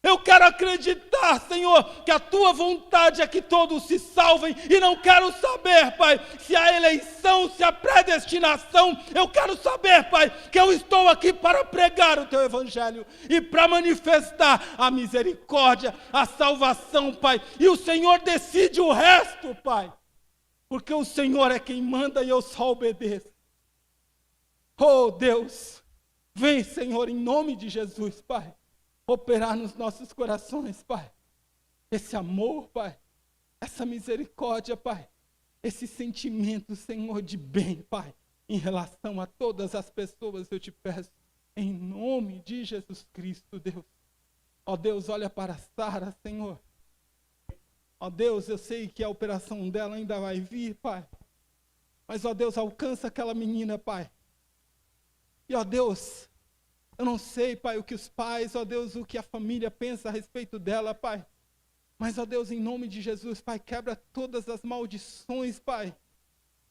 Eu quero acreditar, Senhor, que a Tua vontade é que todos se salvem, e não quero saber, Pai, se a eleição, se a predestinação, eu quero saber, Pai, que eu estou aqui para pregar o Teu Evangelho, e para manifestar a misericórdia, a salvação, Pai, e o Senhor decide o resto, Pai, porque o Senhor é quem manda e eu só obedeço. Oh Deus, vem, Senhor, em nome de Jesus, Pai, operar nos nossos corações, Pai, esse amor, Pai, essa misericórdia, Pai, esse sentimento, Senhor, de bem, Pai, em relação a todas as pessoas, eu te peço, em nome de Jesus Cristo, Deus. Ó Deus, olha para Sara, Senhor. Ó Deus, eu sei que a operação dela ainda vai vir, Pai, mas, ó Deus, alcança aquela menina, Pai, e, ó Deus, eu não sei, Pai, o que os pais, ó Deus, o que a família pensa a respeito dela, Pai. Mas, ó Deus, em nome de Jesus, Pai, quebra todas as maldições, Pai.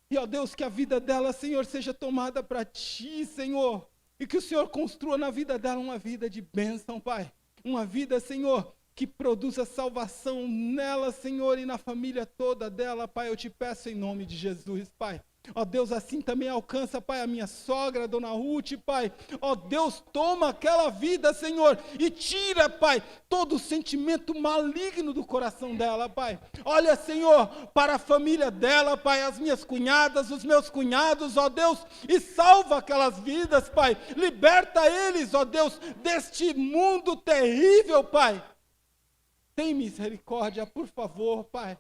E, ó Deus, que a vida dela, Senhor, seja tomada para Ti, Senhor. E que o Senhor construa na vida dela uma vida de bênção, Pai. Uma vida, Senhor, que produza salvação nela, Senhor, e na família toda dela, Pai. Eu te peço em nome de Jesus, Pai. Ó Deus, assim também alcança, Pai, a minha sogra, a dona Ruth, Pai. Ó Deus, toma aquela vida, Senhor, e tira, Pai, todo o sentimento maligno do coração dela, Pai. Olha, Senhor, para a família dela, Pai, as minhas cunhadas, os meus cunhados, ó Deus, e salva aquelas vidas, Pai. Liberta eles, ó Deus, deste mundo terrível, Pai. Tem misericórdia, por favor, Pai.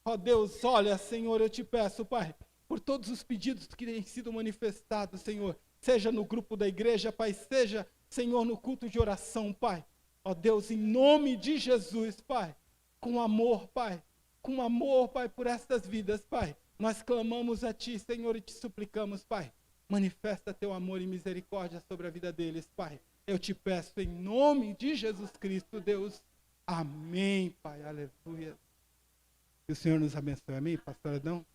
Ó Deus, olha, Senhor, eu te peço, Pai, por todos os pedidos que têm sido manifestados, Senhor, seja no grupo da igreja, Pai, seja, Senhor, no culto de oração, Pai. Ó Deus, em nome de Jesus, Pai, com amor, Pai, por estas vidas, Pai, nós clamamos a Ti, Senhor, e te suplicamos, Pai, manifesta Teu amor e misericórdia sobre a vida deles, Pai. Eu te peço em nome de Jesus Cristo, Deus. Amém, Pai, aleluia. Que o Senhor nos abençoe, amém, pastor Adão?